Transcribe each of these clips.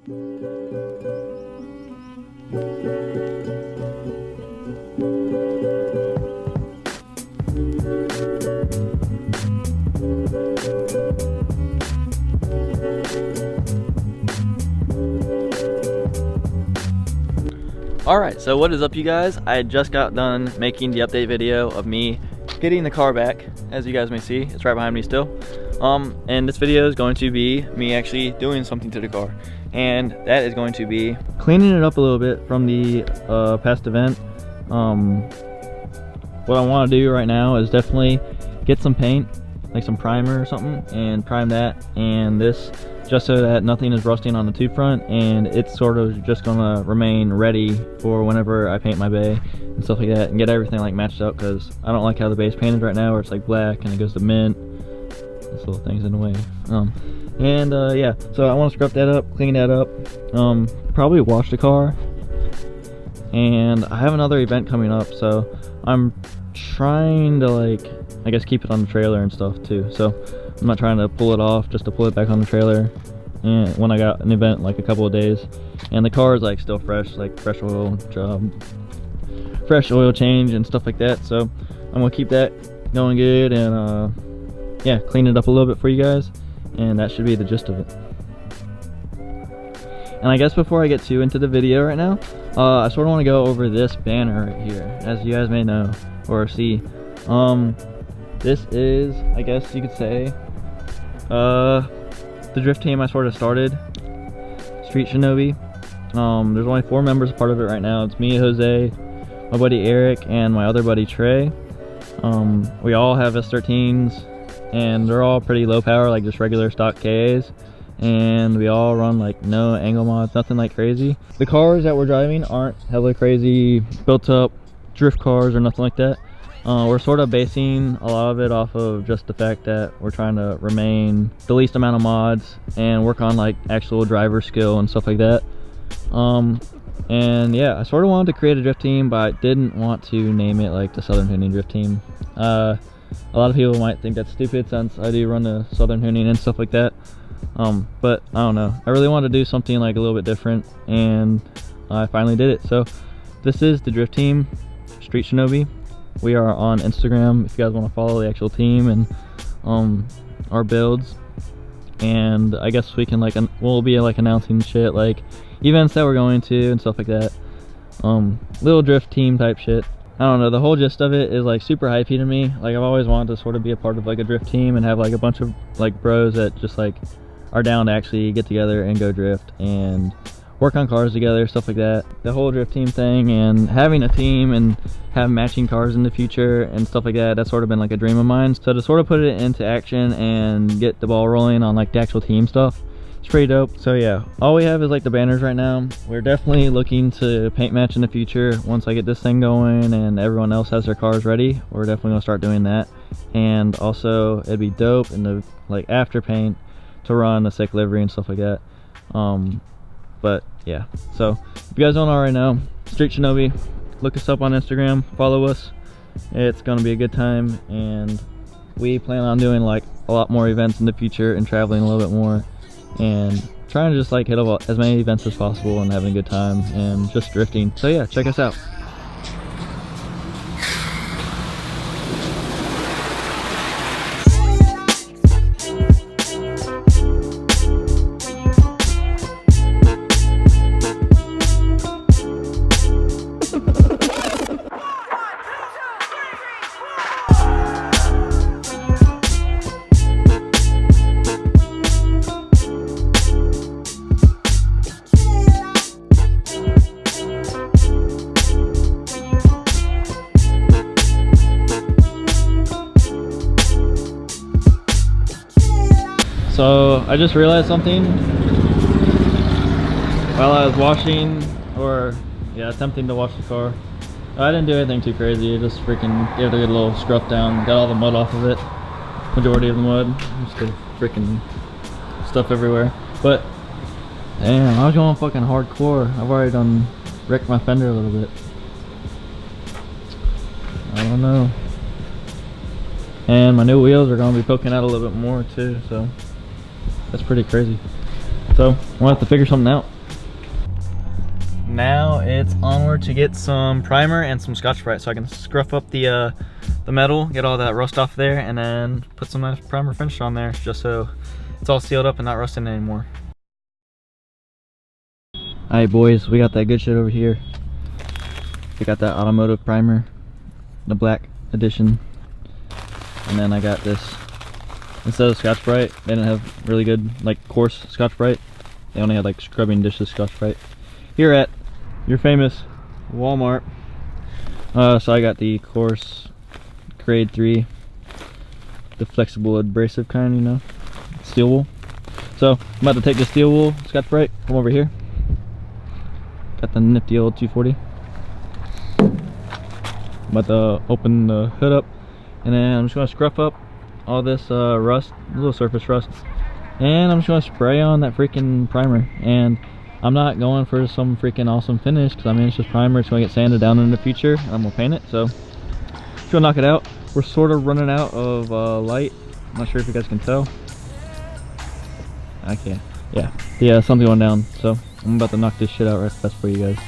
Alright, so what is up, you guys? I just got done making the update video of me getting the car back. As you guys may see, it's right behind me still. And this video is going to be me actually doing something to the car. And that is going to be cleaning it up a little bit from the past event. What I want to do right now is definitely get some paint, like some primer or something, and prime that and this, just so that nothing is rusting on the tube front, and it's sort of just gonna remain ready for whenever I paint my bay and stuff like that, and get everything like matched up, because I don't like how the bay's painted right now, where it's like black and it goes to mint. This little thing's in the way. Yeah, so I want to scrub that up, clean that up, probably wash the car. And I have another event coming up, so I'm trying to, like, I guess keep it on the trailer and stuff too. So I'm not trying to pull it off just to pull it back on the trailer, and when I got an event like a couple of days, and the car is like still fresh, like fresh oil job, fresh oil change and stuff like that. So I'm gonna keep that going good, and yeah, clean it up a little bit for you guys, and that should be the gist of it. And I guess before I get too into the video right now, I sort of want to go over this banner right here. As you guys may know or see, this is, I guess you could say, the drift team I sort of started, Street Shinobi. There's only 4 members a part of it right now. It's me, Jose, my buddy Eric, and my other buddy Trey. We all have S13s, and they're all pretty low power, like just regular stock KAs. And we all run like no angle mods, nothing like crazy. The cars that we're driving aren't hella crazy built up drift cars or nothing like that. We're sort of basing a lot of it off of just the fact that we're trying to remain the least amount of mods and work on like actual driver skill and stuff like that. And yeah, I sort of wanted to create a drift team, but I didn't want to name it like the Southern Tuning Drift Team. A lot of people might think that's stupid, since I do run the Southern Tuning and stuff like that. But I don't know, I really wanted to do something like a little bit different, and I finally did it. So this is the drift team, Street Shinobi. We are on Instagram if you guys want to follow the actual team and our builds. And I guess we can like we'll be like announcing shit like events that we're going to and stuff like that. Little drift team type shit. I don't know, the whole gist of it is like super hypey to me. Like I've always wanted to sort of be a part of like a drift team and have like a bunch of like bros that just like are down to actually get together and go drift and work on cars together, stuff like that. The whole drift team thing and having a team and have matching cars in the future and stuff like that, that's sort of been like a dream of mine. So to sort of put it into action and get the ball rolling on like the actual team stuff, it's pretty dope. So yeah, all we have is like the banners right now. We're definitely looking to paint match in the future. Once I get this thing going and everyone else has their cars ready, we're definitely gonna start doing that. And also it'd be dope in the like after paint to run a sick livery and stuff like that. But yeah, so if you guys don't already know, Street Shinobi, look us up on Instagram, follow us. It's gonna be a good time, and we plan on doing like a lot more events in the future and traveling a little bit more and trying to just like hit up as many events as possible and having a good time and just drifting. So yeah, check us out. So I just realized something while I was washing, or yeah, attempting to wash the car. I didn't do anything too crazy. I just freaking gave it a good little scruff down, got all the mud off of it, majority of the mud, just the freaking stuff everywhere. But damn, I was going fucking hardcore. I've already done wrecked my fender a little bit. I don't know. And my new wheels are gonna be poking out a little bit more too, so that's pretty crazy. So we'll have to figure something out. now it's onward to get some primer and some Scotch-Brite so I can scruff up the metal, get all that rust off there, and then put some nice primer finish on there just so it's all sealed up and not rusting anymore. Alright boys, we got that good shit over here. We got that automotive primer, the black edition, and then I got this. Instead of Scotch-Brite, they didn't have really good like coarse Scotch-Brite. They only had like scrubbing dishes Scotch-Brite. Here at your famous Walmart. So I got the coarse grade 3, the flexible abrasive kind, you know, steel wool. So I'm about to take the steel wool Scotch-Brite, come over here. Got the nifty old 240. I'm about to open the hood up, and then I'm just gonna scruff up all this rust, a little surface rust, and I'm just gonna spray on that freaking primer. And I'm not going for some freaking awesome finish because I mean it's just primer. It's gonna get sanded down in the future and I'm gonna paint it, so just gonna knock it out. We're sort of running out of light. I'm not sure if you guys can tell. I can't. Yeah, something going down, so I'm about to knock this shit out right fast for you guys.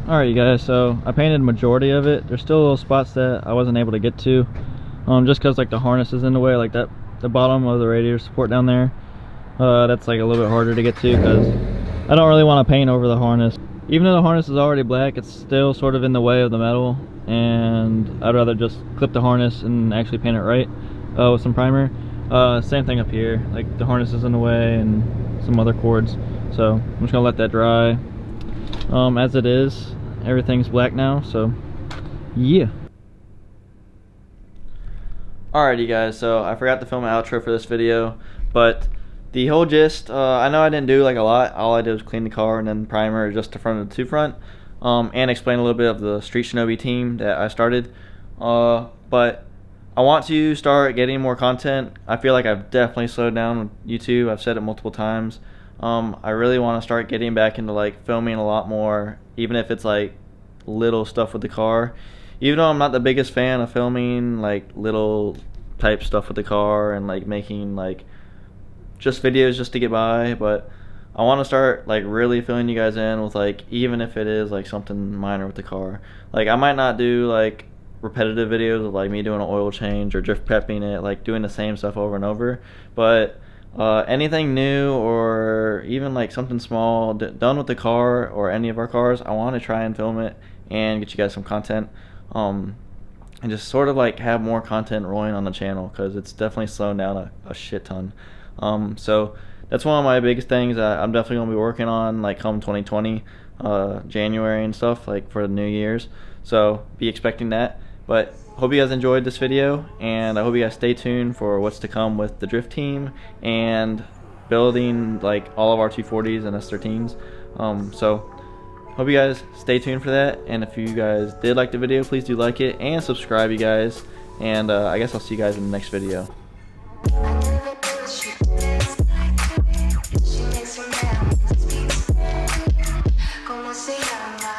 Alright you guys, so I painted majority of it. There's still little spots that I wasn't able to get to, just because like the harness is in the way, like that, the bottom of the radiator support down there, that's like a little bit harder to get to because I don't really want to paint over the harness. Even though the harness is already black, it's still sort of in the way of the metal, and I'd rather just clip the harness and actually paint it right with some primer. Same thing up here, like the harness is in the way and some other cords, so I'm just gonna let that dry. As it is, everything's black now, so yeah. Alrighty guys, so I forgot to film an outro for this video, but the whole gist, I know I didn't do like a lot. All I did was clean the car and then primer just the front and the two front, and explain a little bit of the Street Shinobi team that I started. But I want to start getting more content. I feel like I've definitely slowed down with YouTube. I've said it multiple times. I really want to start getting back into like filming a lot more, even if it's like little stuff with the car. Even though I'm not the biggest fan of filming like little type stuff with the car and like making like just videos just to get by, but I want to start like really filling you guys in with like, even if it is like something minor with the car. Like I might not do like repetitive videos of like me doing an oil change or drift prepping it, like doing the same stuff over and over, but anything new or even like something small done with the car or any of our cars, I want to try and film it and get you guys some content, and just sort of like have more content rolling on the channel because it's definitely slowing down a shit ton. So that's one of my biggest things that I'm definitely gonna be working on like come 2020 January and stuff, like for the New Year's, so be expecting that. But hope you guys enjoyed this video, and I hope you guys stay tuned for what's to come with the drift team and building like all of our 240s and S13s. So hope you guys stay tuned for that, and if you guys did like the video, please do like it and subscribe, you guys, and I guess I'll see you guys in the next video. Como se llama?